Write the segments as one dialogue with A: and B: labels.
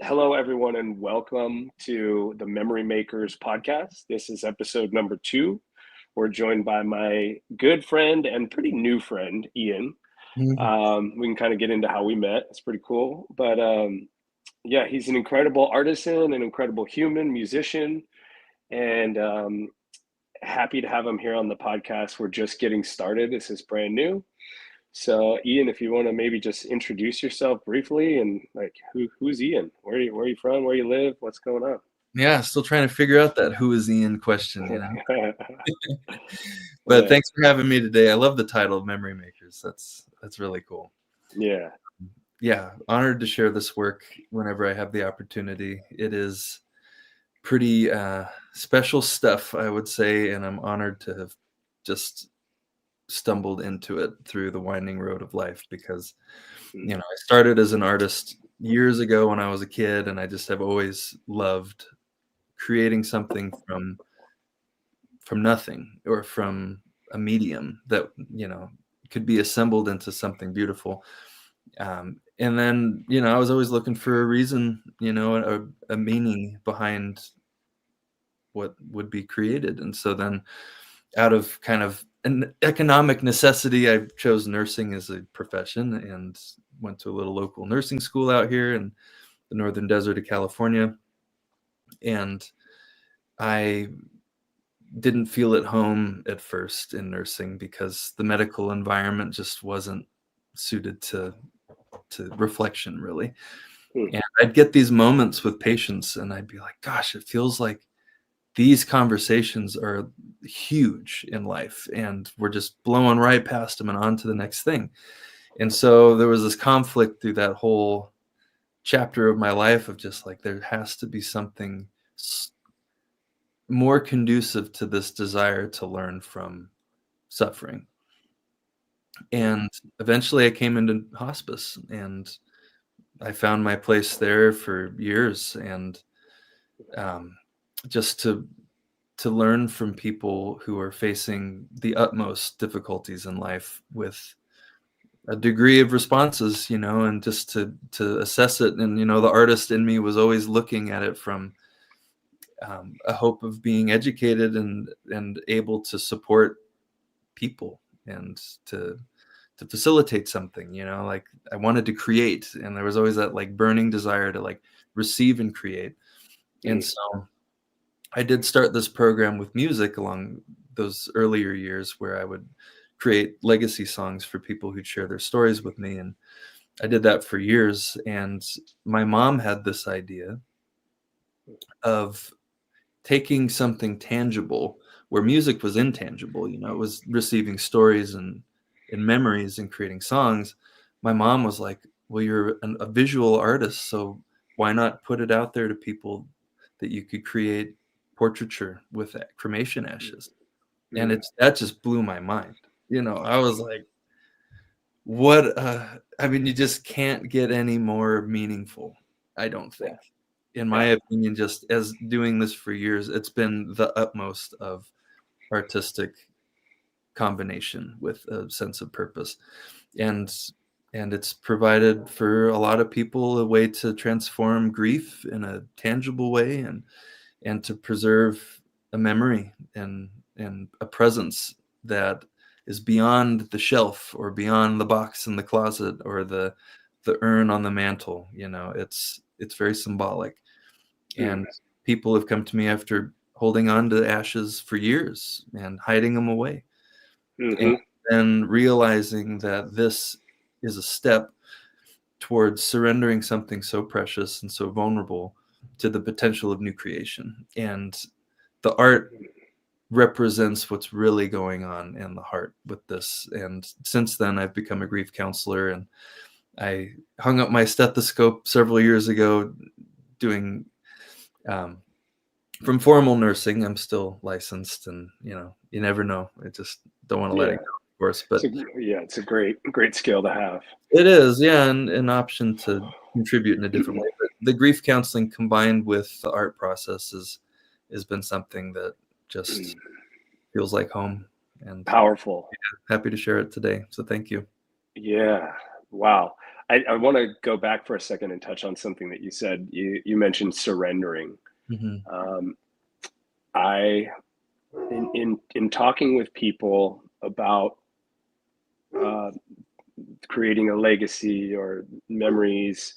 A: Hello, everyone, and welcome to the Memory Makers podcast. This is episode number 2. We're joined by my good friend and pretty new friend, Ian.
B: Mhm.
A: We can kind of get into how we met. It's pretty cool. But yeah, he's an incredible artisan, an incredible human, musician, and happy to have him here on the podcast. We're just getting started. This is brand new. So, Ian, if you want to maybe just introduce yourself briefly and like who's Ian? Where are you from? Where you live? What's going on?
B: Yeah, still trying to figure out that who is Ian question, But
A: Yeah,
B: thanks for having me today. I love the title of Memory Makers. That's really cool.
A: yeah,
B: Yeah, honored to share this work whenever I have the opportunity. It is pretty special stuff, I would say, and I'm honored to have just stumbled into it through the winding road of life because, I started as an artist years ago when I was a kid, and I just have always loved creating something from nothing or from a medium that could be assembled into something beautiful. And then I was always looking for a reason, a meaning behind what would be created. And so then out of kind of an economic necessity, I chose nursing as a profession and went to a little local nursing school out here in the northern desert of California. And I didn't feel at home at first in nursing because the medical environment just wasn't suited to reflection, really.
A: mm,
B: And I'd get these moments with patients and I'd be like, gosh, it feels like these conversations are huge in life and we're just blowing right past them and on to the next thing. And so there was this conflict through that whole chapter of my life of just like, there has to be something more conducive to this desire to learn from suffering. And eventually I came into hospice and I found my place there for years. And just to learn from people who are facing the utmost difficulties in life with a degree of responses, and just to assess it. And the artist in me was always looking at it from a hope of being educated and able to support people and to facilitate something. Like I wanted to create, and there was always that like burning desire to like receive and create. And
A: mm,
B: so I did start this program with music along those earlier years where I would create legacy songs for people who'd share their stories with me. And I did that for years. And my mom had this idea of taking something tangible where music was intangible. It was receiving stories and memories and creating songs. My mom was like, well, you're a visual artist, so why not put it out there to people that you could create portraiture with cremation ashes? And
A: mm,
B: that just blew my mind. I was like, what I mean, you just can't get any more meaningful, I don't
A: yeah,
B: think. In my
A: yeah,
B: opinion, just as doing this for years, it's been the utmost of artistic combination with a sense of purpose. And it's provided for a lot of people a way to transform grief in a tangible way and to preserve a memory and a presence that is beyond the shelf or beyond the box in the closet or the urn on the mantle. It's very symbolic.
A: mm,
B: And people have come to me after holding on to ashes for years and hiding them away, and
A: mm-hmm,
B: then realizing that this is a step towards surrendering something so precious and so vulnerable to the potential of new creation. And the art represents what's really going on in the heart with this. And since then, I've become a grief counselor, and I hung up my stethoscope several years ago doing um, from formal nursing. I'm still licensed, and you never know. I just don't want to let it
A: yeah.
B: go, of course.
A: It's
B: But
A: it's a great skill to have.
B: it is, yeah, and an option to contribute in a different way. But the grief counseling combined with the art process has been something that just feels like home, and
A: Powerful.
B: happy to share it today. So thank you.
A: Yeah. Wow. I want to go back for a second and touch on something that you said. You mentioned surrendering.
B: Mhm.
A: Um, I in talking with people about uh, creating a legacy or memories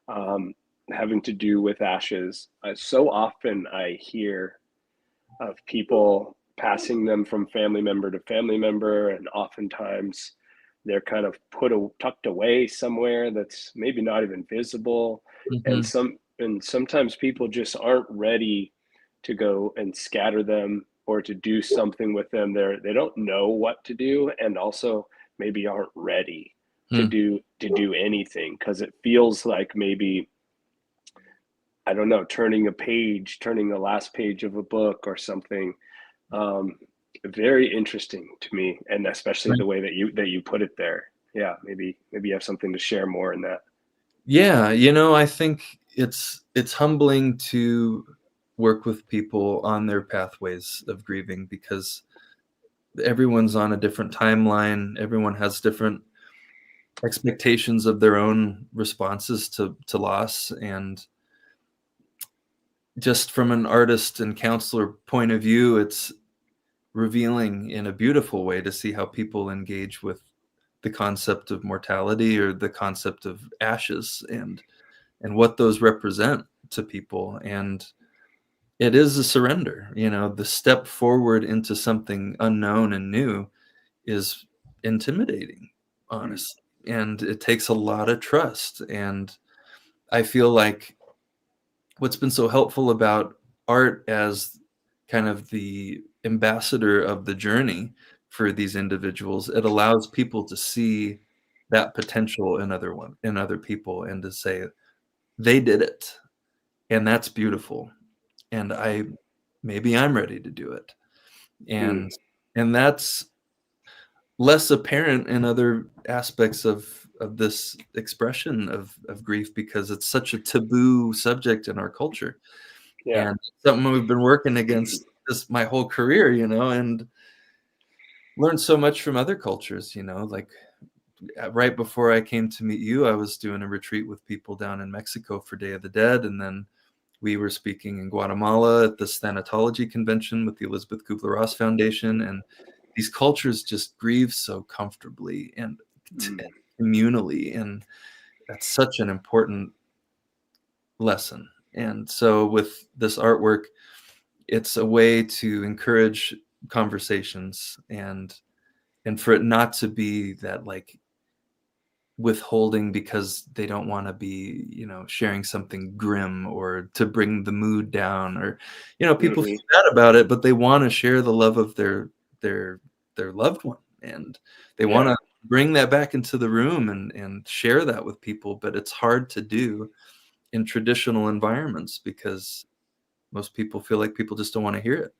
A: um, having to do with ashes, so often I hear of people passing them from family member to family member, and oftentimes they're kind of tucked away somewhere that's maybe not even visible,
B: Mhm.
A: and sometimes people just aren't ready to go and scatter them or to do something with them. They don't know what to do, and also maybe aren't ready
B: Hmm.
A: to do anything because it feels like maybe, I don't know, turning a page, turning the last page of a book or something. um, Very interesting to me, and especially
B: Right.
A: the way that you put it there. Yeah, maybe you have something to share more in that.
B: Yeah, I think it's humbling to work with people on their pathways of grieving because everyone's on a different timeline. Everyone has different expectations of their own responses to loss, and just from an artist and counselor point of view, it's revealing in a beautiful way to see how people engage with the concept of mortality or the concept of ashes and what those represent to people. And it is a surrender. The step forward into something unknown and new is intimidating,
A: Mm,
B: honestly. And it takes a lot of trust. And I feel like what's been so helpful about art as kind of the ambassador of the journey for these individuals, it allows people to see that potential in other people and to say they did it, and that's beautiful, and maybe I'm ready to do it.
A: mm,
B: And that's less apparent in other aspects of this expression of grief because it's such a taboo subject in our culture.
A: yeah.
B: And something we've been working against this my whole career, and learned so much from other cultures, like right before I came to meet you, I was doing a retreat with people down in Mexico for Day of the Dead. And then we were speaking in Guatemala at this thanatology convention with the Elizabeth Kubler-Ross Foundation. And these cultures just grieve so comfortably and
A: Mm,
B: communally. And that's such an important lesson. And so with this artwork, it's a way to encourage conversations and for it not to be that like withholding because they don't want to be sharing something grim or to bring the mood down, or people
A: mhm.
B: feel bad about it, but they want to share the love of their their loved one, and they want
A: Yeah,
B: to bring that back into the room and share that with people. But it's hard to do in traditional environments because most people feel like people just don't want to hear it.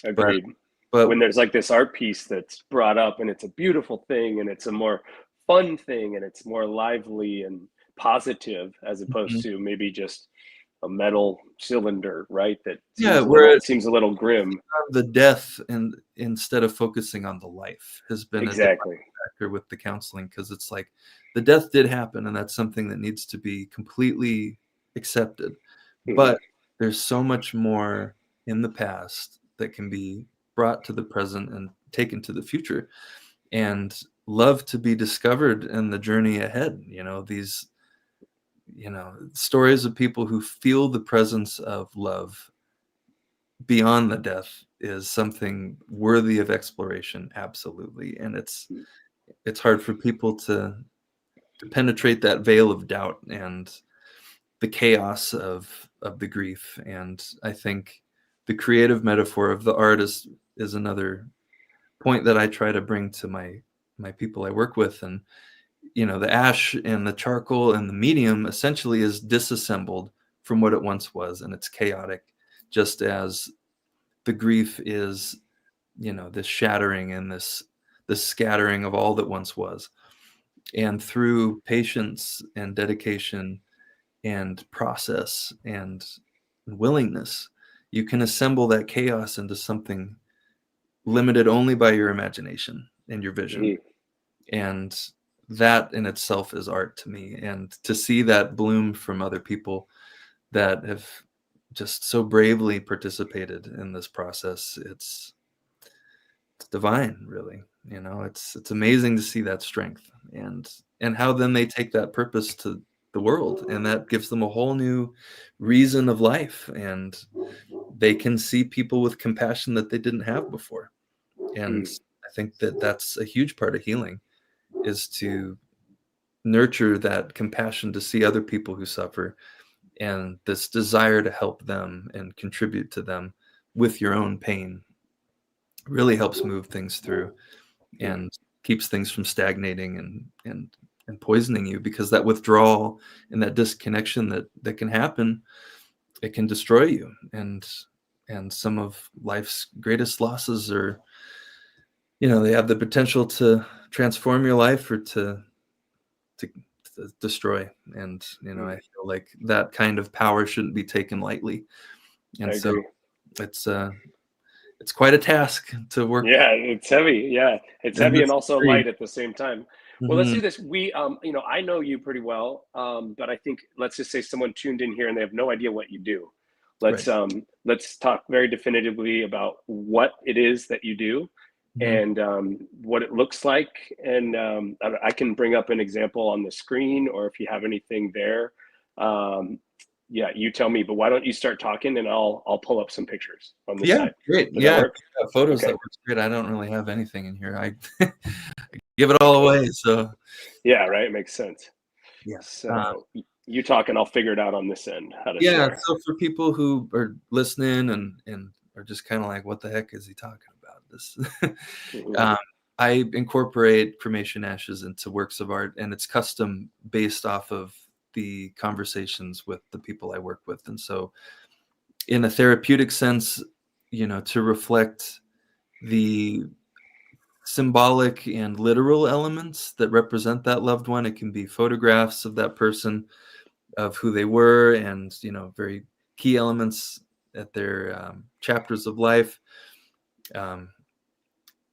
B: but
A: agreed.
B: but
A: When there's like this art piece that's brought up and it's a beautiful thing and it's a more fun thing and it's more lively and positive as opposed
B: Mhm.
A: to maybe just a metal cylinder, right? That
B: Yeah,
A: seems
B: where
A: seems a little grim.
B: the death and instead of focusing on the life has been a
A: Exactly.
B: factor with the counseling, because it's like the death did happen and that's something that needs to be completely accepted,
A: Mhm.
B: but there's so much more in the past that can be brought to the present and taken to the future, and love to be discovered in the journey ahead. These stories of people who feel the presence of love beyond the death is something worthy of exploration, absolutely. And it's hard for people to penetrate that veil of doubt and the chaos of the grief. And I think the creative metaphor of the artist is another point that I try to bring to my people I work with. And the ash and the charcoal and the medium essentially is disassembled from what it once was, and it's chaotic, just as the grief is this shattering and this scattering of all that once was. And through patience and dedication and process and willingness, you can assemble that chaos into something limited only by your imagination and your vision.
A: Mhm.
B: And that in itself is art to me. And to see that bloom from other people that have just so bravely participated in this process, it's divine, really. It's amazing to see that strength, and how then they take that purpose to the world, and that gives them a whole new reason of life, and they can see people with compassion that they didn't have before. And
A: Mm,
B: I think that that's a huge part of healing, is to nurture that compassion to see other people who suffer, and this desire to help them and contribute to them with your own pain really helps move things through,
A: mm,
B: and keeps things from stagnating and poisoning you, because that withdrawal and that disconnection that can happen, it can destroy you. And some of life's greatest losses are, they have the potential to transform your life or to, to destroy. And I
A: mm.
B: feel like that kind of power shouldn't be taken lightly.
A: I
B: And so
A: agree.
B: it's it's quite a task to work
A: Yeah, it's heavy. Yeah, it's
B: in
A: heavy and
B: this
A: also
B: degree.
A: light at the same time. Well, let's
B: Mhm.
A: do this. I know you pretty well, but I think let's just say someone tuned in here and they have no idea what you do.
B: Right.
A: Let's talk very definitively about what it is that you do,
B: Mhm.
A: and what it looks like. And I can bring up an example on the screen, or if you have anything there. Um, yeah, you tell me. But why don't you start talking, and I'll pull up some pictures on the
B: Yeah,
A: side.
B: great.
A: Does that
B: Yeah, if
A: work?
B: you got photos, that
A: Okay.
B: works great. I don't really have anything in here. I give it all away, so
A: Yeah, right. Makes sense.
B: yeah.
A: So you talk, and I'll figure it out on this end how to
B: Yeah,
A: share.
B: so for people who are listening and are just kinda like, "What the heck is he talking about?" This
A: Hmm.
B: um, I incorporate cremation ashes into works of art, and it's custom based off of the conversations with the people I work with. And so in a therapeutic sense, to reflect the symbolic and literal elements that represent that loved one. It can be photographs of that person, of who they were, and very key elements at their chapters of life. Um,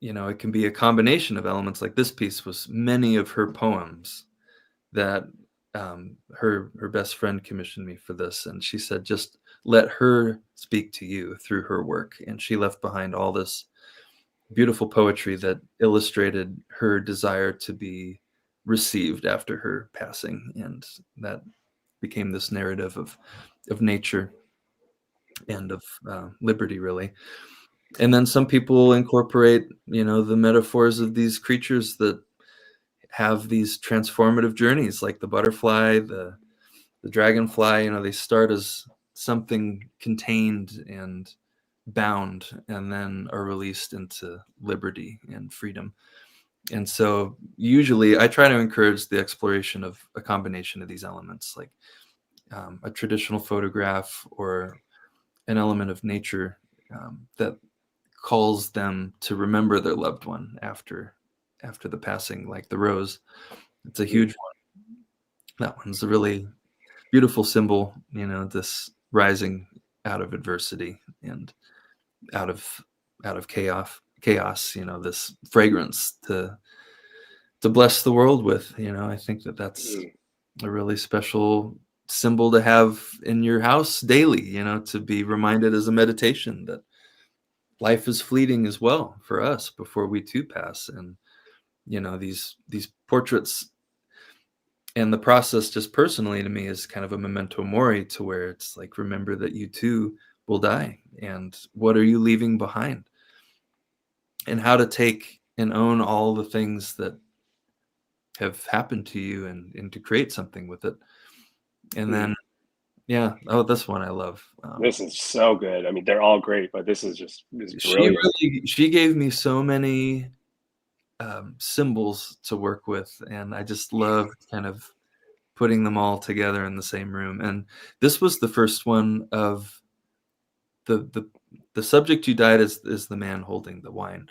B: it can be a combination of elements. Like this piece was many of her poems that her best friend commissioned me for this, and she said, just let her speak to you through her work. And she left behind all this beautiful poetry that illustrated her desire to be received after her passing, and that became this narrative of nature and of liberty, really. And then some people incorporate, the metaphors of these creatures that have these transformative journeys, like the butterfly, the dragonfly. They start as something contained and bound, and then are released into liberty and freedom. And so usually I try to encourage the exploration of a combination of these elements, like a traditional photograph or an element of nature that calls them to remember their loved one after the passing, like the rose. It's a huge one. That one's a really beautiful symbol, this rising out of adversity and out of chaos, this fragrance to bless the world with. I think that that's
A: Mm,
B: a really special symbol to have in your house daily, to be reminded as a meditation that life is fleeting as well for us before we too pass. And these portraits and the process, just personally to me, is kind of a memento mori, to where it's like, remember that you too will die, and what are you leaving behind, and how to take and own all the things that have happened to you, and to create something with it. And
A: mm.
B: then, yeah, oh, this one I love.
A: This is so good. I mean, they're all great, but this is brilliant.
B: She gave me so many symbols to work with, and I just loved kind of putting them all together in the same room. And this was the first one of the the subject who died is the man holding the wine,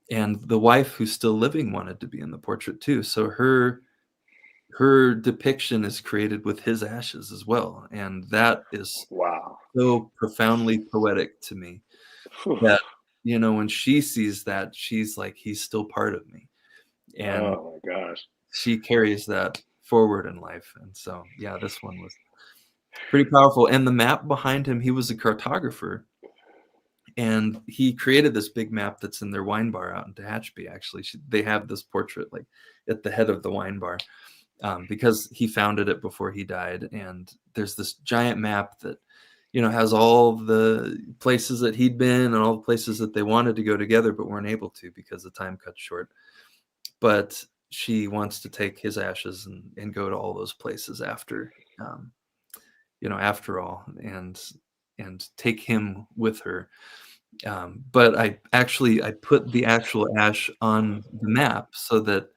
B: and the wife who's still living wanted to be in the portrait too. So her depiction is created with his ashes as well, and that is
A: Wow.
B: so profoundly poetic to me,
A: Whew.
B: that when she sees that, she's like, he's still part of me. And
A: Oh my gosh.
B: she carries that forward in life. And so, yeah, this one was pretty powerful. And the map behind him, he was a cartographer, and he created this big map that's in their wine bar out in Tehachapi. Actually, they have this portrait like at the head of the wine bar, because he founded it before he died. And there's this giant map that, has all the places that he'd been and all the places that they wanted to go together but weren't able to because the time cut short. But she wants to take his ashes and go to all those places after, after all, and take him with her. But I put the actual ash on the map so that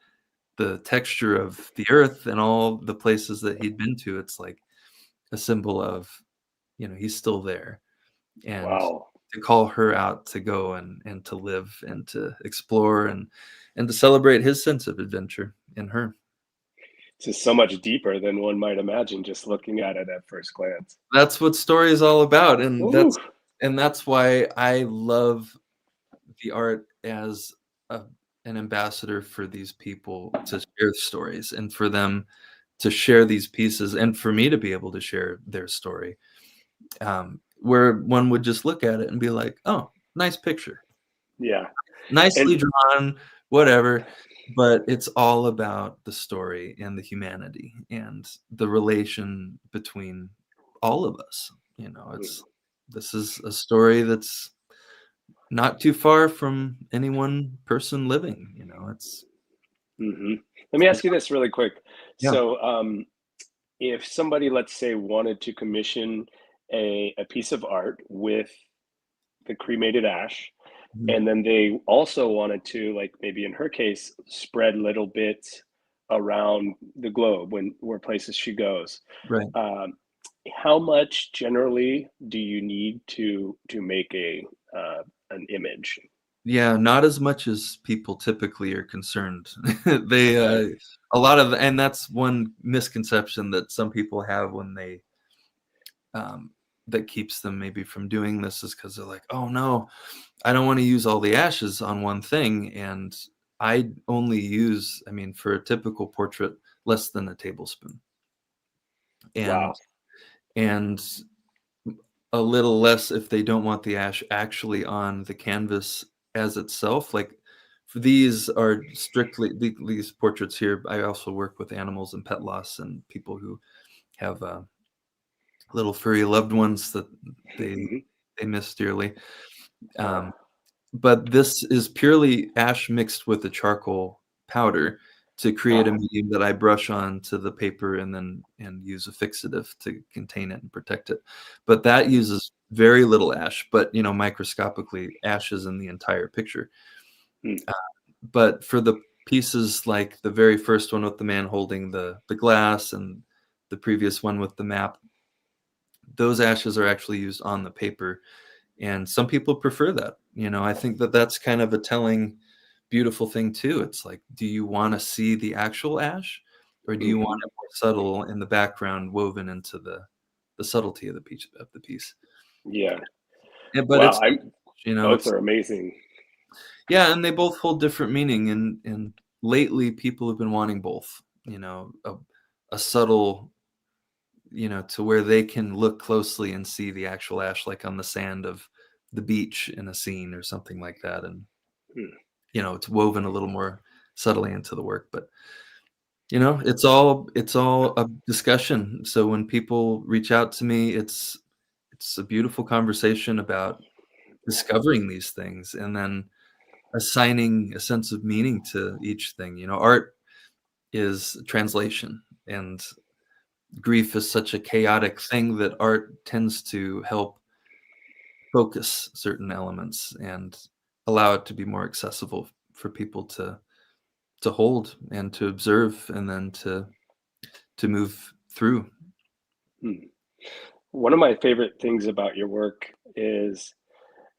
B: the texture of the earth and all the places that he'd been to, it's like a symbol of, he's still there. And
A: Wow.
B: to call her out to go and to live and to explore and to celebrate his sense of adventure in her.
A: It's just so much deeper than one might imagine just looking at it at first glance.
B: That's what story is all about. And
A: Ooh.
B: that's why I love the art as an ambassador for these people to share stories and for them to share these pieces and for me to be able to share their story, where one would just look at it and be like, oh, nice picture,
A: Yeah.
B: nicely
A: And
B: drawn, whatever. But it's all about the story and the humanity and the relation between all of us. This is a story that's not too far from any one person living. It's
A: mhm. Let me ask you this really quick.
B: yeah.
A: So, if somebody, let's say, wanted to commission a piece of art with the cremated ash,
B: Mhm.
A: and then they also wanted to, like maybe in her case, spread little bits around the globe when where places she goes.
B: Right.
A: Um, how much generally do you need to make an image?
B: Yeah, not as much as people typically are concerned. They,
A: Okay.
B: a lot of, and that's one misconception that some people have when they, um, that keeps them maybe from doing this is because they're like, oh no, I don't want to use all the ashes on one thing. And I only use, I mean, for a typical portrait, less than a tablespoon. And
A: Wow.
B: and a little less if they don't want the ash actually on the canvas as itself. Like for these are strictly these portraits here. I also work with animals and pet loss and people who have little furry loved ones that they
A: Mhm.
B: they miss dearly.
A: Uh,
B: Um, but this is purely ash mixed with a charcoal powder to create a
A: uh,
B: medium that I brush onto the paper and use a fixative to contain it and protect it. But that uses very little ash, but microscopically ash is in the entire picture.
A: mm,
B: Uh, but for the pieces like the very first one with the man holding the glass and the previous one with the map, those ashes are actually used on the paper, and some people prefer that. I think that that's kind of a telling, beautiful thing too. It's like, do you want to see the actual ash, or do you want
A: mhm.
B: it more subtle in the background, woven into the subtlety of the piece?
A: Yeah.
B: Yeah, but
A: Wow.
B: it's
A: I'm both
B: it's
A: are amazing.
B: yeah, and they both hold different meaning. And lately, people have been wanting both. A subtle, to where they can look closely and see the actual ash, like on the sand of the beach in a scene or something like that. And,
A: Mm,
B: it's woven a little more subtly into the work. But, it's all a discussion. So when people reach out to me, it's a beautiful conversation about discovering these things and then assigning a sense of meaning to each thing. Art is translation, and grief is such a chaotic thing that art tends to help focus certain elements and allow it to be more accessible for people to hold and to observe and then to move through.
A: mm. One of my favorite things about your work is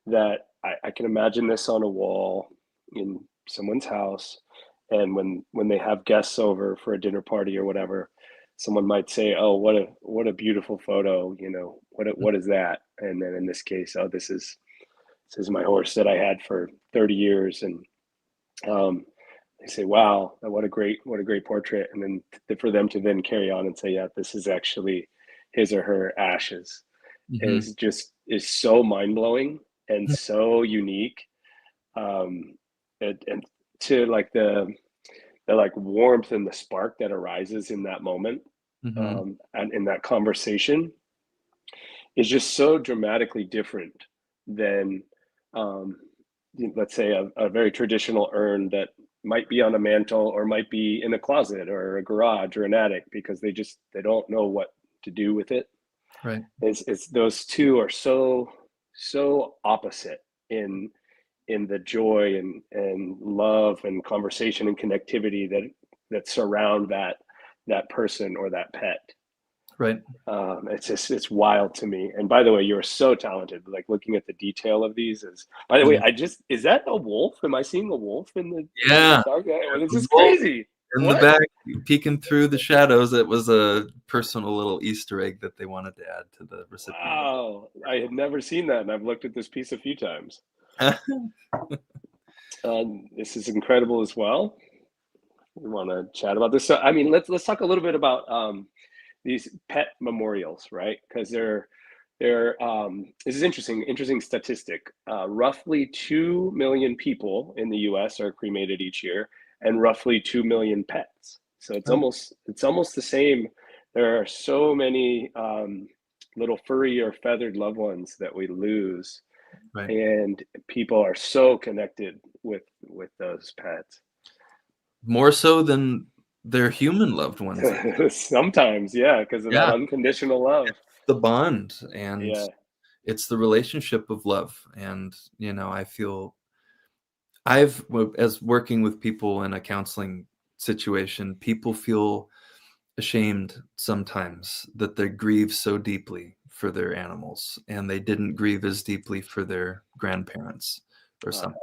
A: that I can imagine this on a wall in someone's house, and when they have guests over for a dinner party or whatever, someone might say, "Oh, what a beautiful photo," what is that? And then in this case, "Oh, this is my horse that I had for 30 years," and um, they say, "Wow, what a great portrait," and then for them to then carry on and say, "Yeah, this is actually his or her ashes,"
B: Hmm.
A: is so mind blowing and so unique. Um, and to like the like warmth and the spark that arises in that moment,
B: Hmm.
A: and in that conversation is just so dramatically different than, um, let's say, a very traditional urn that might be on a mantle or might be in a closet or a garage or an attic because they don't know what to do with it.
B: Right.
A: It's those two are so opposite in the joy and love and conversation and connectivity that surround that person or that pet.
B: Right.
A: It's wild to me. And by the way, you're so talented. Like looking at the detail of these is. By the way,
B: Yeah.
A: is that a wolf? Am I seeing a wolf in the
B: Yeah.
A: dark? Well, this
B: The
A: is
B: wolf
A: crazy.
B: in the
A: What?
B: back, peeking through the shadows. It was a personal little Easter egg that they wanted to add to the recipient of
A: Wow, I had never seen that, and I've looked at this piece a few times.
B: it.
A: This is incredible as well. We want to chat about this. So, I mean, let's talk a little bit about these pet memorials, right? Because this is interesting statistic. Roughly 2 million people in the U.S. are cremated each year, and roughly 2 million pets. So
B: Oh,
A: it's almost the same. There are so many little furry or feathered loved ones that we lose,
B: right.
A: and people are so connected with those pets.
B: More so than their human loved ones.
A: Sometimes, yeah, because of that
B: Yeah,
A: unconditional love.
B: the bond, and
A: Yeah.
B: it's the relationship of love. And I feel as working with people in a counseling situation, people feel ashamed sometimes that they grieve so deeply for their animals and they didn't grieve as deeply for their grandparents or
A: Uh,
B: something.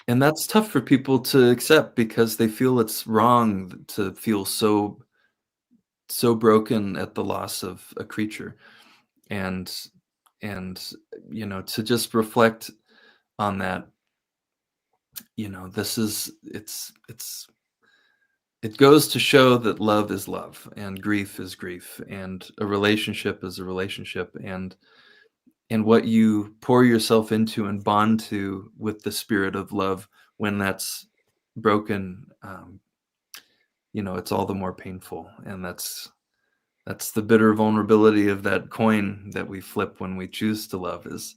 B: And that's tough for people to accept because they feel it's wrong to feel so broken at the loss of a creature. And and to just reflect on that, this is it goes to show that love is love and grief is grief and a relationship is a relationship, and what you pour yourself into and bond to with the spirit of love when that's broken, it's all the more painful. And that's the bitter vulnerability of that coin that we flip when we choose to love is,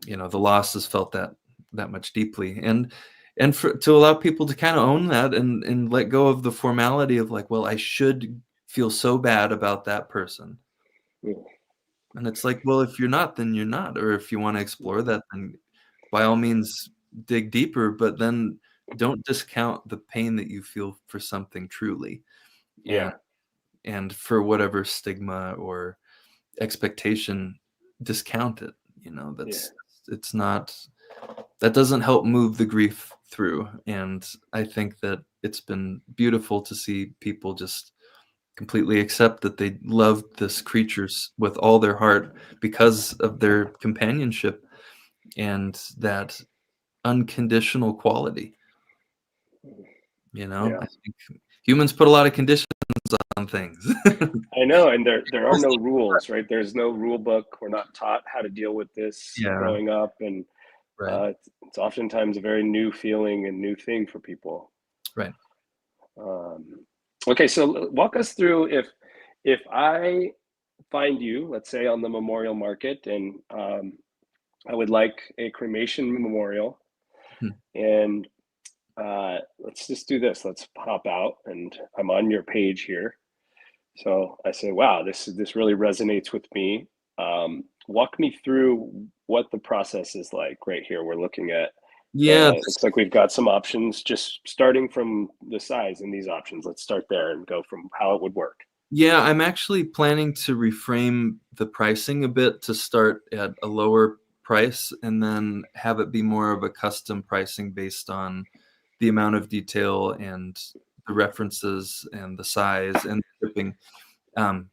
B: the loss is felt that much deeply. And to allow people to kind of own that and let go of the formality of like, well, I should feel so bad about that person. And it's like, well, if you're not, then you're not. Or if you want to explore that, then by all means dig deeper, but then don't discount the pain that you feel for something truly. and
A: yeah,
B: and for whatever stigma or expectation, discount it.
A: yeah,
B: That's it's not that doesn't help move the grief through. And I think that it's been beautiful to see people just completely accept that they loved this creatures with all their heart because of their companionship and that unconditional quality.
A: yeah.
B: I think humans put a lot of conditions on things.
A: I know, and there are no rules, right? There's no rule book. We're not taught how to deal with this
B: Yeah,
A: growing up, and
B: right,
A: it's oftentimes a very new feeling and new thing for people.
B: right.
A: Um, okay, so walk us through if I find you, let's say on the memorial market, and I would like a cremation memorial,
B: Hmm.
A: and let's just do this. Let's pop out, and I'm on your page here. So I say, wow, this really resonates with me. Walk me through what the process is like right here. We're looking at
B: Yeah,
A: looks like we've got some options just starting from the size in these options. Let's start there and go from how it would work.
B: yeah, I'm actually planning to reframe the pricing a bit to start at a lower price and then have it be more of a custom pricing based on the amount of detail and the references and the size and shipping. Um,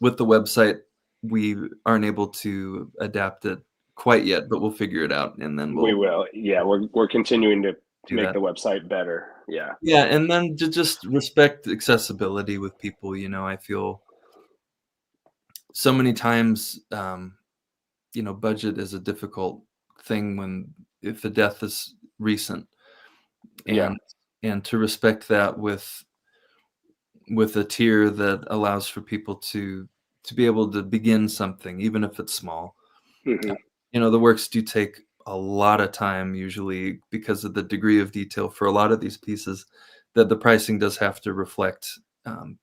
B: with the website, we aren't able to adapt it quite yet, but we'll figure it out, and then
A: We
B: we'll
A: will. Yeah, we're continuing to
B: do
A: make
B: that.
A: the website better. Yeah.
B: Yeah, and then to just respect accessibility with people, you know, I feel so many times, you know, budget is a difficult thing when if the death is recent,
A: Yeah.
B: and to respect that with a tier that allows for people to be able to begin something, even if it's small.
A: Hmm.
B: You know, the works do take a lot of time usually because of the degree of detail for a lot of these pieces, that the pricing does have to reflect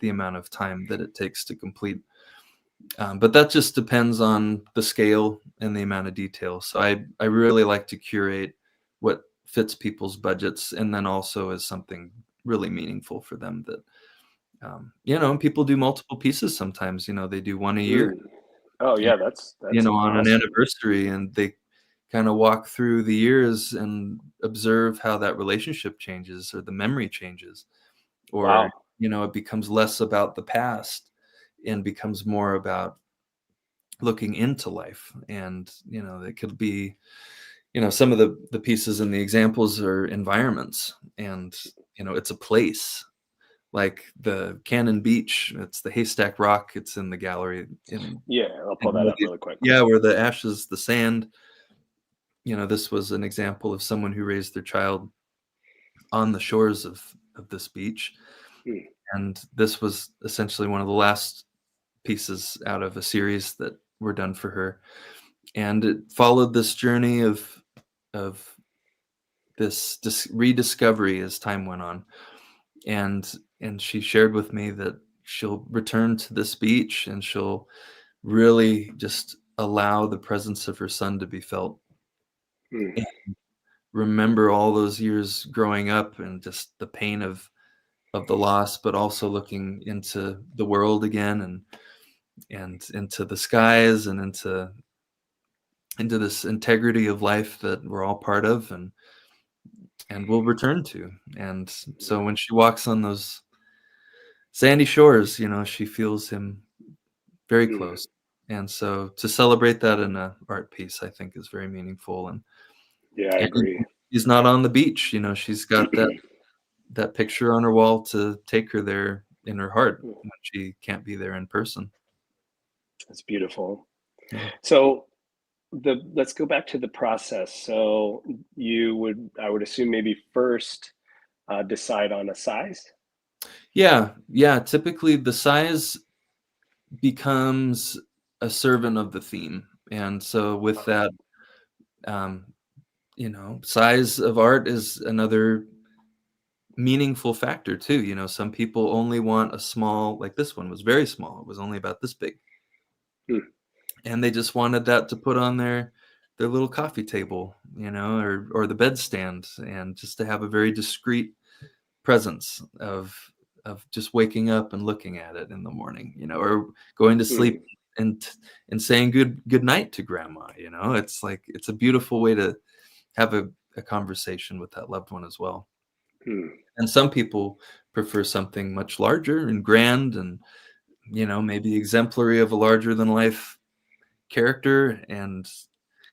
B: the amount of time that it takes to complete. But that just depends on the scale and the amount of detail. So I really like to curate what fits people's budgets, and then also is something really meaningful for them that you know, and people do multiple pieces sometimes, you know, they do one a year,
A: Mm. Oh
B: and,
A: yeah,
B: you
A: that's
B: know, on an
A: awesome.
B: anniversary, and they kind of walk through the years and observe how that relationship changes or the memory changes, or,
A: Wow.
B: you know, it becomes less about the past and becomes more about looking into life. And, you know, it could be, you know, some of the pieces in the examples are environments, and, you know, it's a place. Like the Cannon Beach, it's the Haystack Rock, it's in the gallery
A: Yeah, I'll
B: in
A: pull that
B: where
A: up
B: the
A: really quick.
B: yeah, where the ashes, the sand, you know, this was an example of someone who raised their child on the shores of this beach,
A: Mm.
B: and this was essentially one of the last pieces out of a series that were done for her, and it followed this journey of this rediscovery as time went on, and she shared with me that she'll return to this beach and she'll really just allow the presence of her son to be felt,
A: Mm.
B: and remember all those years growing up and just the pain of the loss, but also looking into the world again, and into the skies, and into this integrity of life that we're all part of, and will return to. And so when she walks on those sandy shores, you know, she feels him very
A: Mm.
B: close. And so to celebrate that in a art piece, I think is very meaningful.
A: Yeah, I
B: And
A: agree.
B: she's not on the beach, you know, she's got that picture on her wall to take her there in her heart when she can't be there in person.
A: That's beautiful.
B: Yeah.
A: So the let's go back to the process. So I would assume maybe first decide on a size.
B: Yeah, yeah, typically the size becomes a servant of the theme. And so with that, um, you know, size of art is another meaningful factor too. You know, some people only want a small, like this one was very small. It was only about this big.
A: Mm.
B: And they just wanted that to put on their little coffee table, you know, or the bedstand, and just to have a very discreet presence of just waking up and looking at it in the morning, you know, or going to sleep
A: Mm.
B: and and saying good night to grandma, you know. It's like it's a beautiful way to have a conversation with that loved one as well.
A: Mm.
B: And some people prefer something much larger and grand, and, you know, maybe exemplary of a larger than life character and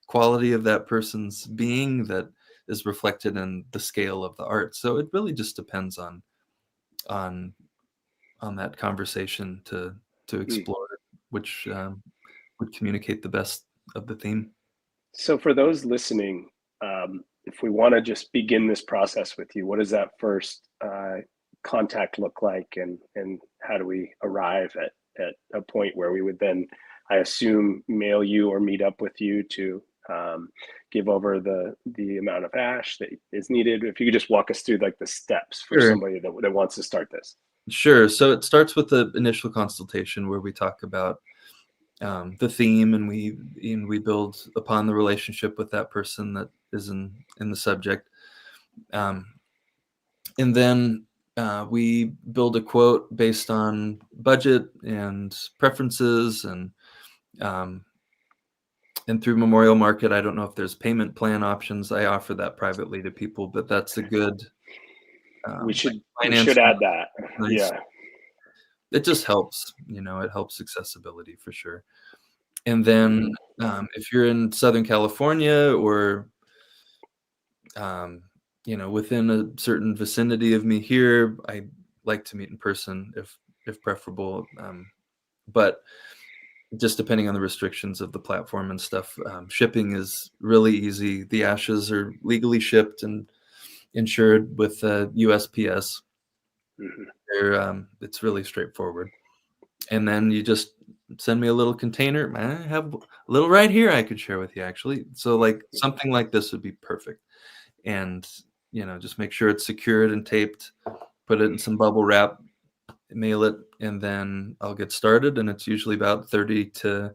B: quality of that person's being that is reflected in the scale of the art. So it really just depends on that conversation to
A: Mm.
B: explore which would communicate the best of the theme.
A: So for those listening, if we want to just begin this process with you, what does that first contact look like, and how do we arrive at a point where we would then, I assume, mail you or meet up with you to give over the amount of ash that is needed? If you could just walk us through like the steps for
B: Sure.
A: somebody that wants to start this.
B: Sure. So it starts with the initial consultation where we talk about the theme, and we build upon the relationship with that person that is in the subject. Um, and then we build a quote based on budget and preferences, um, and through Memorial Market, I don't know if there's payment plan options. I offer that privately to people, but that's a good
A: We
B: like
A: should
B: financing.
A: add that.
B: Nice.
A: Yeah.
B: It just helps, you know. It helps accessibility for sure. And then,
A: Mm,
B: if you're in Southern California or, um, within a certain vicinity of me here, I like to meet in person if preferable. But just depending on the restrictions of the platform and stuff, shipping is really easy. The ashes are legally shipped and insured with USPS.
A: mhm,
B: It's really straightforward. And then you just send me a little container. I have a little right here I could share with you actually. So like something like this would be perfect. And just make sure it's secured and taped, put it in some bubble wrap, mail it, and then I'll get started. And it's usually about 30 to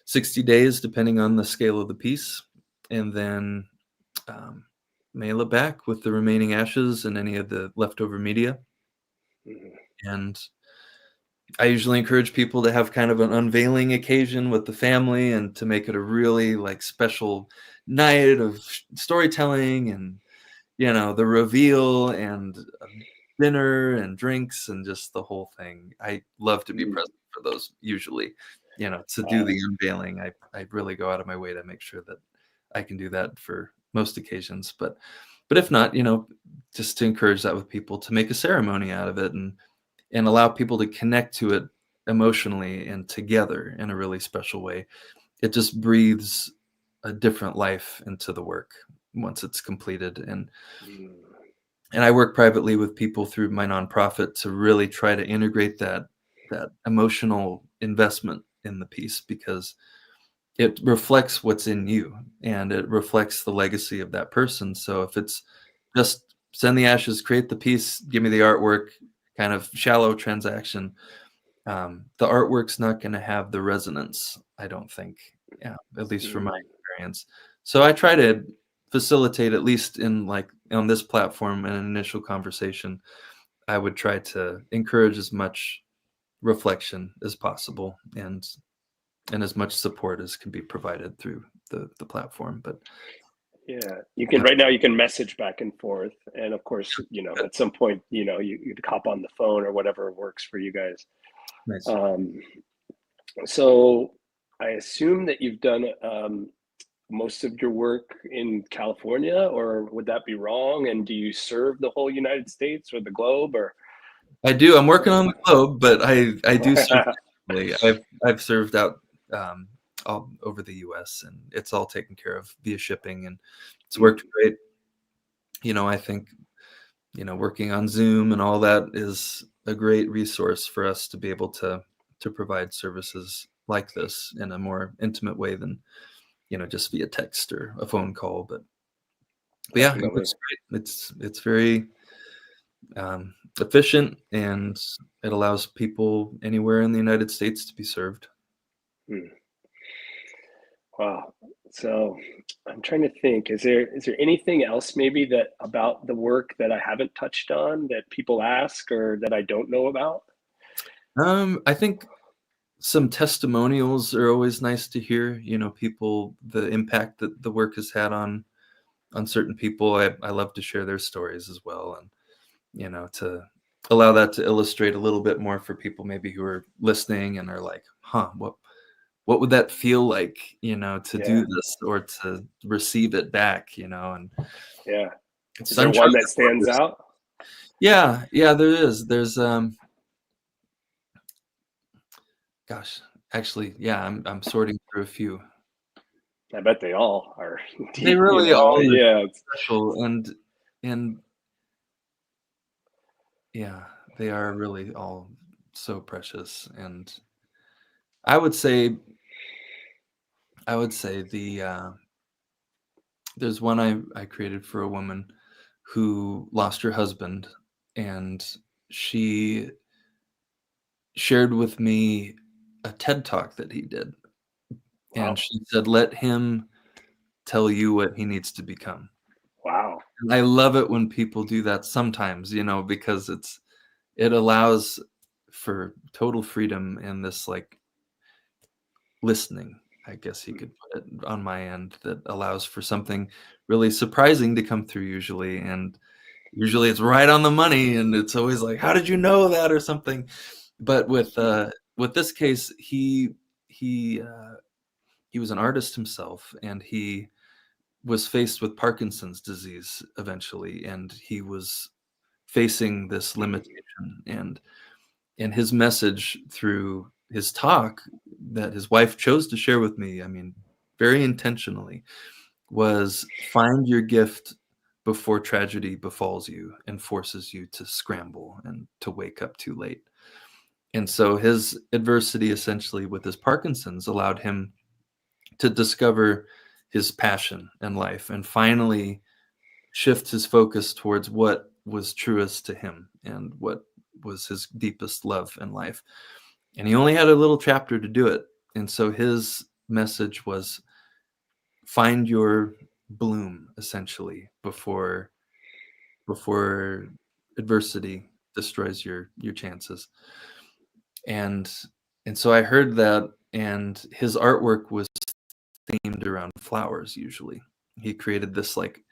B: 60 days, depending on the scale of the piece. And then um, mail it back with the remaining ashes and any of the leftover media.
A: mhm,
B: And I usually encourage people to have kind of an unveiling occasion with the family and to make it a really like special night of storytelling and the reveal and dinner and drinks and just the whole thing. I love to be
A: mm.
B: present for those usually, to do
A: Wow.
B: the unveiling. I really go out of my way to make sure that I can do that for most occasions. But if not, just to encourage that with people to make a ceremony out of it and allow people to connect to it emotionally and together in a really special way. It just breathes a different life into the work once it's completed.
A: Mm,
B: And I work privately with people through my nonprofit to really try to integrate that emotional investment in the piece because it reflects what's in you and it reflects the legacy of that person. So if it's just send the ashes, create the piece, give me the artwork, kind of shallow transaction, the artwork's not going to have the resonance, I don't think, yeah, at least from my
A: mm,
B: experience. So I try to facilitate, at least in like on this platform, an initial conversation. I would try to encourage as much reflection as possible and as much support as can be provided through the platform. But
A: yeah, you can
B: yeah,
A: right now you can message back and forth, and of course, at some point, you hop on the phone or whatever works for you guys.
B: nice.
A: Um, so I assume that you've done most of your work in California, or would that be wrong? And do you serve the whole United States or the globe, or?
B: I do. I'm working on the globe, but I do serve nationally. I've served out all over the U.S. and it's all taken care of via shipping, and it's worked
A: Mm,
B: great. I think working on Zoom and all that is a great resource for us to be able to provide services like this in a more intimate way than just via text or a phone call. But yeah, it
A: definitely.
B: works great. It's very efficient, and it allows people anywhere in the United States to be served.
A: Mm, wow. So I'm trying to think, is there anything else maybe that about the work that I haven't touched on that people ask or that I don't know about?
B: I think some testimonials are always nice to hear. People, the impact that the work has had on certain people. I love to share their stories as well, and to allow that to illustrate a little bit more for people maybe who are listening and are like, huh, what would that feel like, to
A: Yeah,
B: do this or to receive it back, and
A: yeah.
B: it's
A: Is there one
B: uncharted
A: that stands
B: waters.
A: out?
B: Yeah, there is. There's gosh, actually, yeah, I'm sorting through a few.
A: I bet they all are
B: They
A: deep,
B: really all are
A: Yeah,
B: special and yeah, they are really all so precious. And I would say I would say there's one I created for a woman who lost her husband, and she shared with me a TED talk that he did, and
A: wow,
B: she said, "Let him tell you what he needs to become."
A: wow.
B: And I love it when people do that sometimes, because it allows for total freedom in this like listening, I guess you could put it on my end, that allows for something really surprising to come through usually. And usually it's right on the money and it's always like, how did you know that or something? But with this case, he he was an artist himself, and he was faced with Parkinson's disease eventually, and he was facing this limitation. And his message through his talk that his wife chose to share with me, I mean, very intentionally, was find your gift before tragedy befalls you and forces you to scramble and to wake up too late. And so his adversity essentially with his Parkinson's allowed him to discover his passion in life and finally shift his focus towards what was truest to him and what was his deepest love in life. And he only had a little chapter to do it. And so his message was find your bloom essentially before adversity destroys your chances. And and so I heard that, and his artwork was themed around flowers usually. He created this like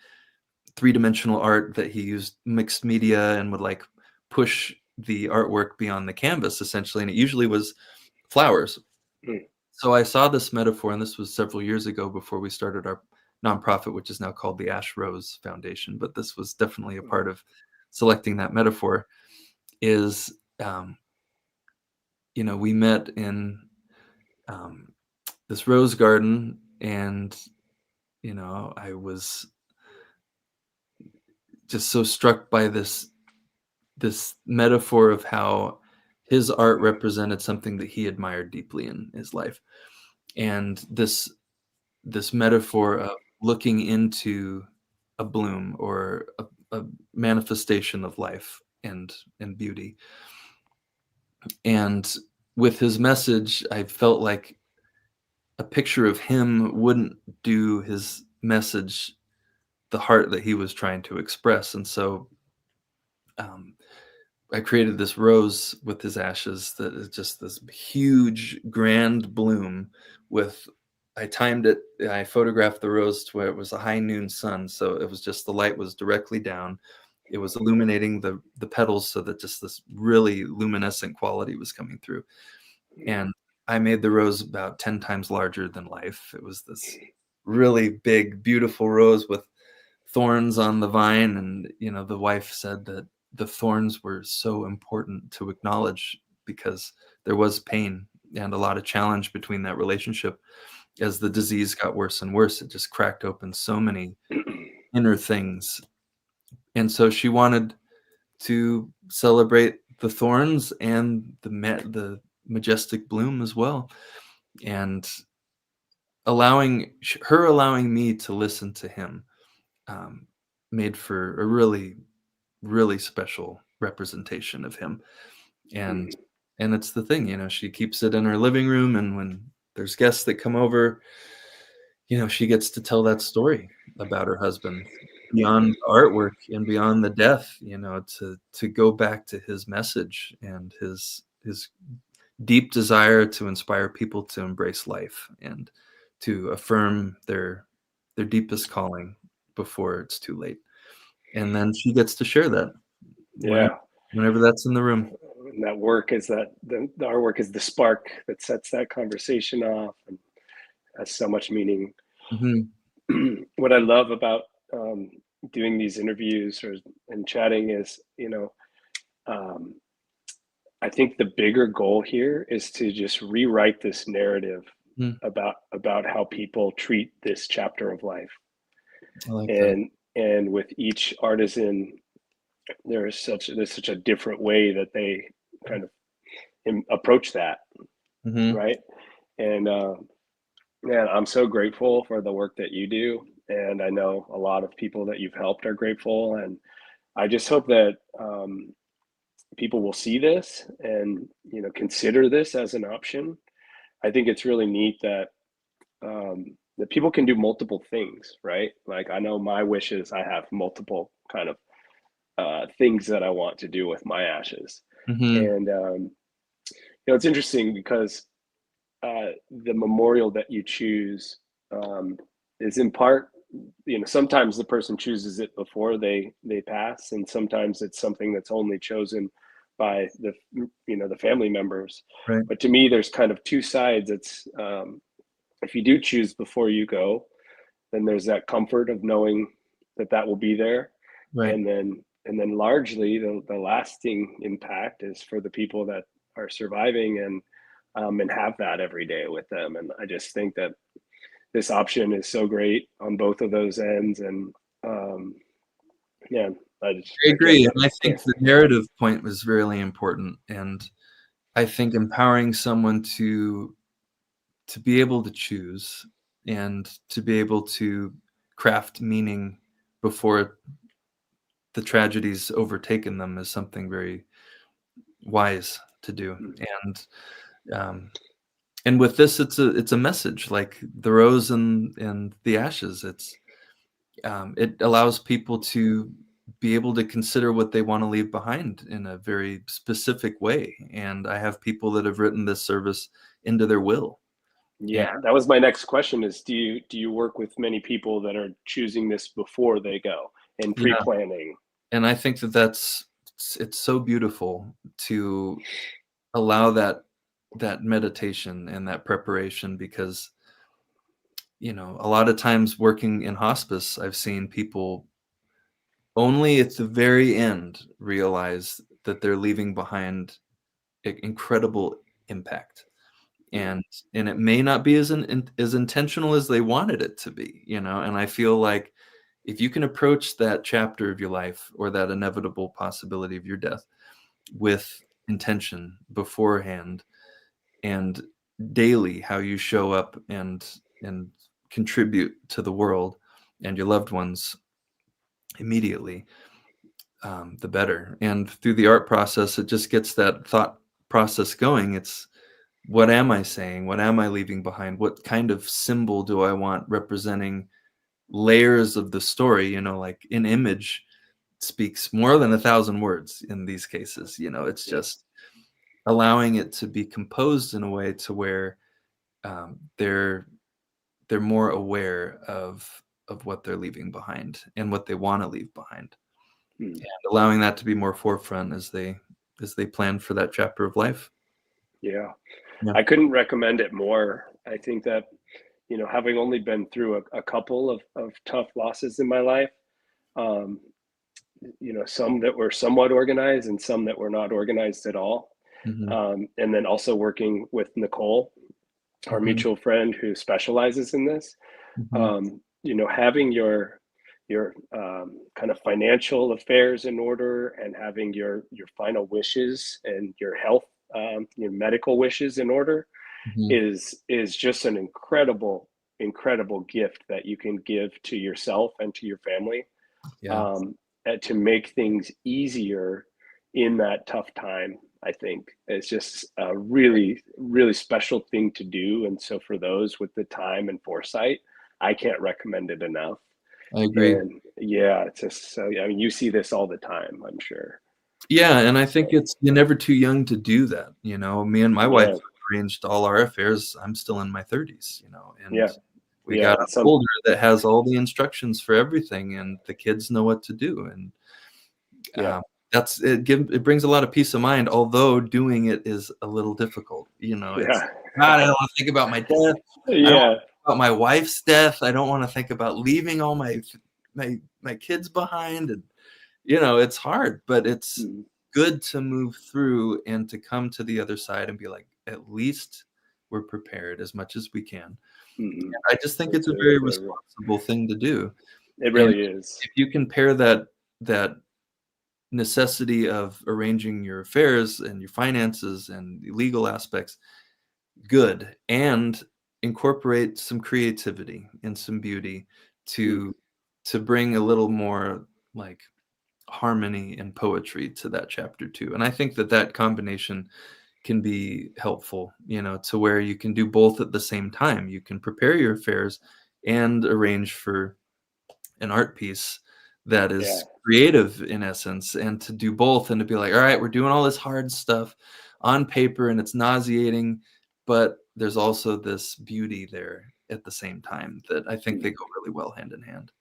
B: three-dimensional art that he used mixed media and would like push the artwork beyond the canvas essentially, and it usually was flowers.
A: Mm.
B: So I saw this metaphor, and this was several years ago before we started our nonprofit, which is now called the Ash Rose Foundation, but this was definitely a part of selecting that metaphor. Is we met in um, this rose garden, and I was just so struck by this metaphor of how his art represented something that he admired deeply in his life, and this metaphor of looking into a bloom or a manifestation of life and beauty. And with his message, I felt like a picture of him wouldn't do his message the heart that he was trying to express. And so um, I created this rose with his ashes that is just this huge, grand bloom with I timed it. I photographed the rose to where it was a high noon sun. So it was just the light was directly down. It was illuminating the petals so that just this really luminescent quality was coming through. And I made the rose about 10 times larger than life. It was this really big, beautiful rose with thorns on the vine. And, the wife said that the thorns were so important to acknowledge because there was pain and a lot of challenge between that relationship. As the disease got worse and worse, it just cracked open so many inner things. And so she wanted to celebrate the thorns and the majestic bloom as well. And allowing me to listen to him um, made for a really, really special representation of him. And
A: Mm.
B: and it's the thing, she keeps it in her living room, and when there's guests that come over, she gets to tell that story about her husband beyond the artwork and beyond the death, to go back to his message and his deep desire to inspire people to embrace life and to affirm their deepest calling before it's too late. And then she gets to share that whenever
A: Yeah.
B: whenever that's in the room.
A: And that work is the artwork is the spark that sets that conversation off and has so much meaning.
B: Mhm.
A: What I love about doing these interviews and chatting is, um, I think the bigger goal here is to just rewrite this narrative
B: Mhm.
A: about how people treat this chapter of life.
B: I like that.
A: And with each artisan, there's such a different way that they kind of approach that,
B: Mhm.
A: right? And man, I'm so grateful for the work that you do, and I know a lot of people that you've helped are grateful, and I just hope that people will see this and consider this as an option. I think it's really neat that people can do multiple things, right? Like I know my wishes, I have multiple kind of things that I want to do with my ashes,
B: Mhm.
A: and it's interesting because the memorial that you choose is in part, sometimes the person chooses it before they pass, and sometimes it's something that's only chosen by the family members.
B: Right.
A: But to me, there's kind of two sides. It's if you do choose before you go, then there's that comfort of knowing that that will be there.
B: Right.
A: And then largely the lasting impact is for the people that are surviving and have that every day with them. And I just think that this option is so great on both of those ends. And um, yeah,
B: I
A: I can't
B: agree. And I think
A: can't
B: the narrative point was really important. And I think empowering someone to be able to choose and to be able to craft meaning before the tragedies overtaken them is something very wise to do. Um, and with this, it's a message like the rose and the ashes. It allows people to be able to consider what they want to leave behind in a very specific way. And I have people that have written this service into their will. And
A: Yeah, that was my next question is do you work with many people that are choosing this before they go and
B: yeah,
A: pre-planning?
B: and I think that it's so beautiful to allow that meditation and that preparation because a lot of times working in hospice, I've seen people only at the very end realize that they're leaving behind incredible impact.
A: Mm.
B: And it may not be as intentional as they wanted it to be, and I feel like if you can approach that chapter of your life or that inevitable possibility of your death with intention beforehand and daily how you show up and contribute to the world and your loved ones immediately, the better. And through the art process, it just gets that thought process going. It's what am I saying? What am I leaving behind? What kind of symbol do I want representing layers of the story? Like an image speaks more than 1,000 words in these cases. It's
A: Yeah.
B: just allowing it to be composed in a way to where they're more aware of what they're leaving behind and what they want to leave behind,
A: Mm.
B: and allowing that to be more forefront as they plan for that chapter of life.
A: Yeah.
B: Yeah.
A: I couldn't recommend it more. I think that, having only been through a couple of tough losses in my life, um, some that were somewhat organized and some that were not organized at all.
B: Hmm.
A: And then also working with Nicole, our
B: Hmm.
A: mutual friend who specializes in this,
B: Hmm.
A: having your kind of financial affairs in order and having your final wishes and your health, your medical wishes in order
B: Hmm.
A: is just an incredible gift that you can give to yourself and to your family,
B: Yeah,
A: um, to make things easier in that tough time. I think it's just a really, really special thing to do. And so for those with the time and foresight, I can't recommend it enough.
B: I agree.
A: And yeah, it's just so, I mean, you see this all the time, I'm sure.
B: Yeah, and I think
A: So
B: you're never too young to do that. Me and my wife
A: yeah,
B: have arranged all our affairs. I'm still in my 30s, and
A: yeah,
B: we got
A: yeah.
B: a folder that has all the instructions for everything, and the kids know what to do. And
A: Yeah,
B: it brings a lot of peace of mind, although doing it is a little difficult. It's
A: yeah,
B: God, I don't want to think about my death. I don't want
A: yeah.
B: to think about my wife's death. I don't want to think about leaving all my kids behind. And it's hard, but it's
A: Mm,
B: good to move through and to come to the other side and be like, at least we're prepared as much as we can.
A: mm.
B: And I just think it's
A: It's
B: a very responsible thing to do.
A: it
B: And
A: really is.
B: if you can pair that necessity of arranging your affairs and your finances and the legal aspects good and incorporate some creativity and some beauty
A: Mm,
B: to bring a little more like harmony and poetry to that chapter too. And I think that combination can be helpful, to where you can do both at the same time. You can prepare your affairs and arrange for an art piece that
A: yeah.
B: is creative in essence, and to do both and to be like, all right, we're doing all this hard stuff on paper and it's nauseating, but there's also this beauty there at the same time that I think they
A: Mm.
B: go really well hand in hand.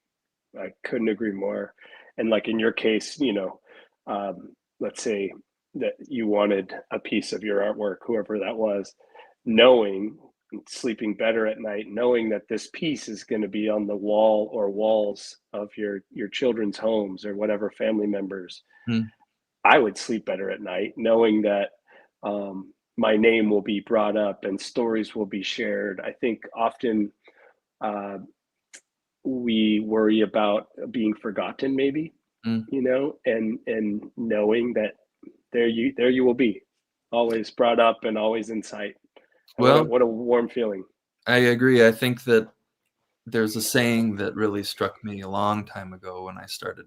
A: I couldn't agree more. And like in your case, let's say that you wanted a piece of your artwork, whoever that was, knowing sleeping better at night, knowing that this piece is going to be on the wall or walls of your children's homes or whatever family members.
B: Mm.
A: I would sleep better at night, knowing that my name will be brought up and stories will be shared. I think often uh, we worry about being forgotten, maybe,
B: Mm.
A: and knowing that there you will be, always brought up and always in sight. And what a
B: Well,
A: what a warm feeling.
B: I agree. I think that there's a saying that really struck me a long time ago when I started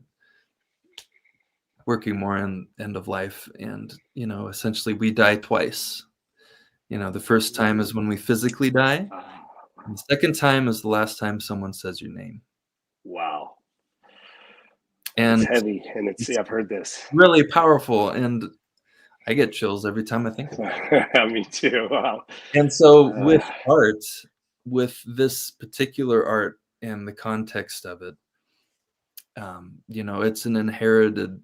B: working more in end of life, and essentially we die twice. The first time is when we physically die,
A: Ah,
B: and the second time is the last time someone says your name.
A: wow, it's
B: And
A: heavy, and it's,
B: it's
A: yeah, I've heard this.
B: really powerful, and I get chills every time I think of it.
A: Me too. Wow.
B: And so
A: Uh,
B: with art, with this particular art and the context of it, it's an inherited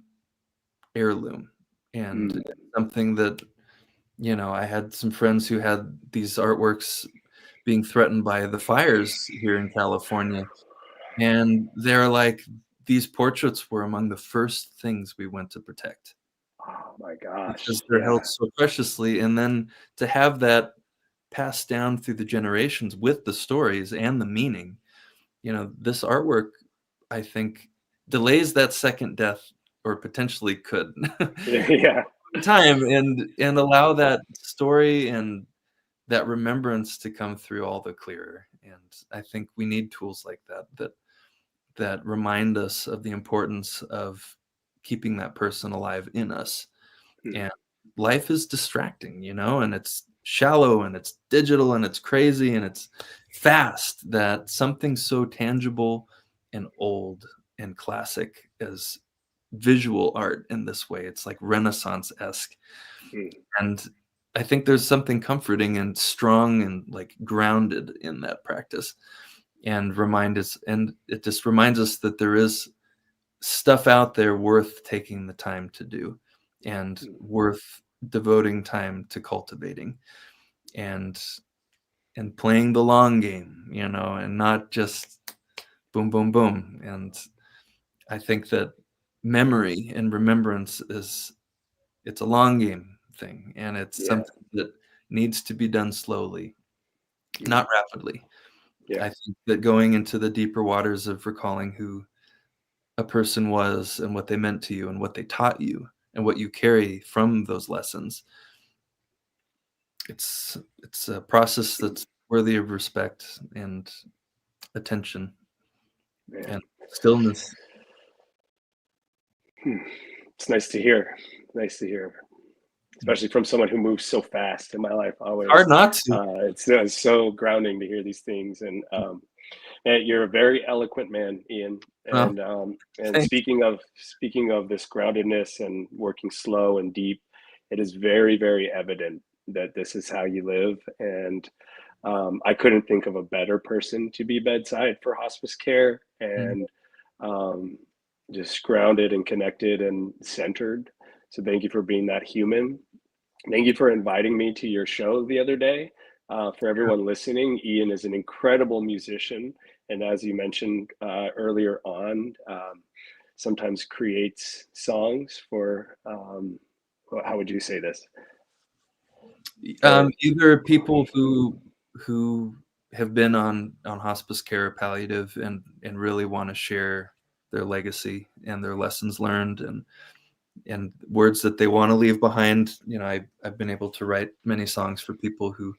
B: heirloom, and
A: mm,
B: it's something that I had some friends who had these artworks being threatened by the fires here in California, and they're like, these portraits were among the first things we went to protect
A: oh my gosh,
B: because they're
A: yeah.
B: held so preciously, and then to have that passed down through the generations with the stories and the meaning, this artwork, I think, delays that second death, or potentially could
A: Yeah.
B: time, and allow that story and that remembrance to come through all the clearer. And I think we need tools like that remind us of the importance of keeping that person alive in us.
A: Mm,
B: And life is distracting, and it's shallow and it's digital and it's crazy and it's fast, that something so tangible and old and classic as visual art in this way, it's like Renaissance-esque.
A: mm,
B: And I think there's something comforting and strong and like grounded in that practice, and it just reminds us that there is stuff out there worth taking the time to do, and
A: mm.
B: worth devoting time to cultivating, and playing the long game, and not just boom, boom, boom. And I think that memory and remembrance it's a long game thing, and it's
A: Yeah.
B: something that needs to be done slowly,
A: Mm,
B: not rapidly.
A: yeah.
B: I think that going into the deeper waters of recalling who a person was and what they meant to you and what they taught you and what you carry from those lessons, it's a process that's worthy of respect and attention
A: Man.
B: and stillness.
A: Hmm. It's nice to hear. Nice to hear,
B: It's
A: especially from someone who moves so fast in my life.
B: hard
A: Always,
B: not to.
A: it's so grounding to hear these things. And you're a very eloquent man, Ian.
B: Well,
A: And
B: thanks.
A: speaking of this groundedness and working slow and deep, it is very, very evident that this is how you live. And I couldn't think of a better person to be bedside for hospice care,
B: Mm,
A: and um, just grounded and connected and centered. So thank you for being that human. Thank you for inviting me to your show the other day. For everyone listening, Ian is an incredible musician, and as you mentioned earlier on, sometimes creates songs for how would you say this? For
B: Either people who have been on hospice care or palliative, and really want to share their legacy and their lessons learned, and words that they want to leave behind. I've been able to write many songs for people who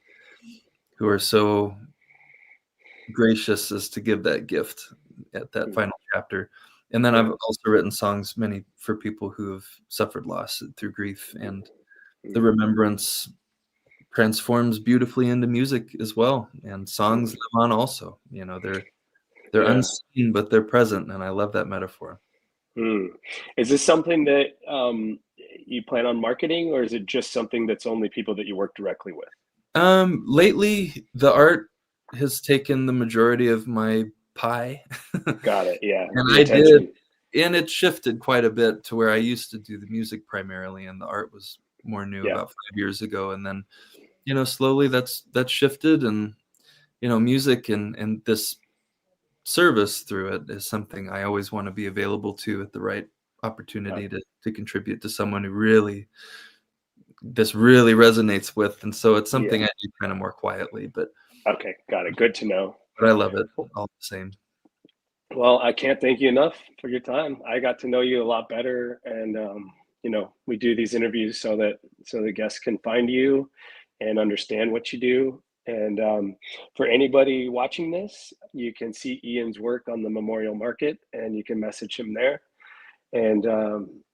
B: are so gracious as to give that gift at that
A: mm,
B: final chapter. And then I've
A: yeah,
B: also written songs, many for people who have suffered loss through grief, and the
A: mm,
B: remembrance transforms beautifully into music as well. And songs
A: mm,
B: live on also. They're
A: yeah.
B: unseen, but they're present, and I love that metaphor.
A: Mm. Is this something that you plan on marketing, or is it just something that's only people that you work directly with?
B: Lately, the art has taken the majority of my pie.
A: Got it. Yeah,
B: And
A: the
B: I did,
A: attention.
B: and it shifted quite a bit to where I used to do the music primarily, and the art was more new
A: Yeah.
B: about 5 years ago. And then slowly that's shifted, and music and this service through it is something I always want to be available to at the right
A: Uh,
B: opportunity to contribute to someone who really resonates with. And so it's
A: yeah.
B: something I do kind of more quietly,
A: Okay, got it. Good to know.
B: but I love it all the same.
A: Well, I can't thank you enough for your time. I got to know you a lot better, and we do these interviews so the guests can find you and understand what you do. And for anybody watching this, you can see Ian's work on the Memorial Market, and you can message him there. And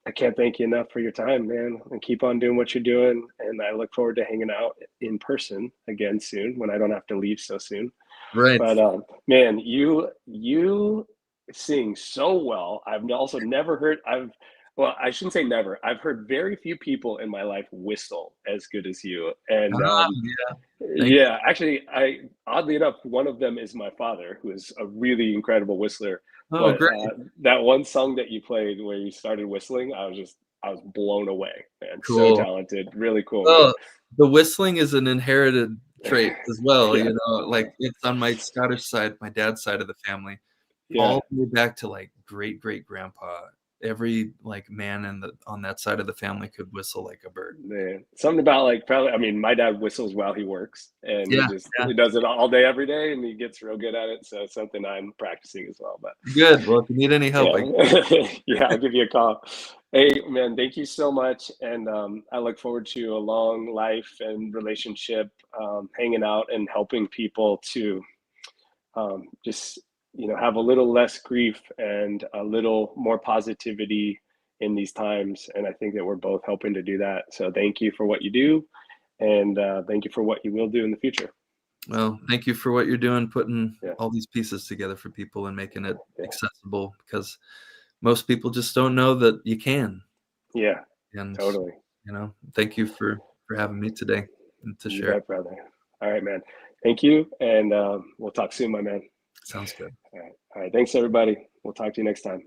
A: I can't thank you enough for your time, man. And keep on doing what you're doing. And I look forward to hanging out in person again soon when I don't have to leave so soon.
B: Right.
A: But man, you sing so well. I've also never heard. Well, I shouldn't say never. I've heard very few people in my life whistle as good as you. And
B: Yeah. Thank
A: yeah, actually, I oddly enough, one of them is my father, who is a really incredible whistler.
B: you. Oh,
A: But
B: great.
A: that one song that you played where you started whistling, I was blown away, man. So
B: Cool.
A: talented, really cool, man.
B: Well, the whistling is an inherited trait as well.
A: Yeah,
B: Like it's on my Scottish side, my dad's side of the family,
A: yeah.
B: all the way back to like great grandpa. Every like man on that side of the family could whistle like a bird.
A: Man, something about like probably. I mean, my dad whistles while he works, and
B: Yeah, yeah.
A: he does it all day, every day, and he gets real good at it. So it's something I'm practicing as well. But
B: Good. Well, if you need any help,
A: yeah, yeah, I'll give you a call. Hey, man, thank you so much, and I look forward to a long life and relationship, hanging out and helping people to just have a little less grief and a little more positivity in these times. And I think that we're both helping to do that. So thank you for what you do, and thank you for what you will do in the future.
B: well, thank you for what you're doing, putting
A: Yeah,
B: all these pieces together for people and making it
A: yeah,
B: accessible, because most people just don't know that you can.
A: yeah,
B: And
A: totally.
B: thank you for having me today and to
A: You
B: share.
A: bet, brother. All right, man. Thank you, and we'll talk soon, my man.
B: Sounds good.
A: All right, all right. Thanks, everybody. We'll talk to you next time.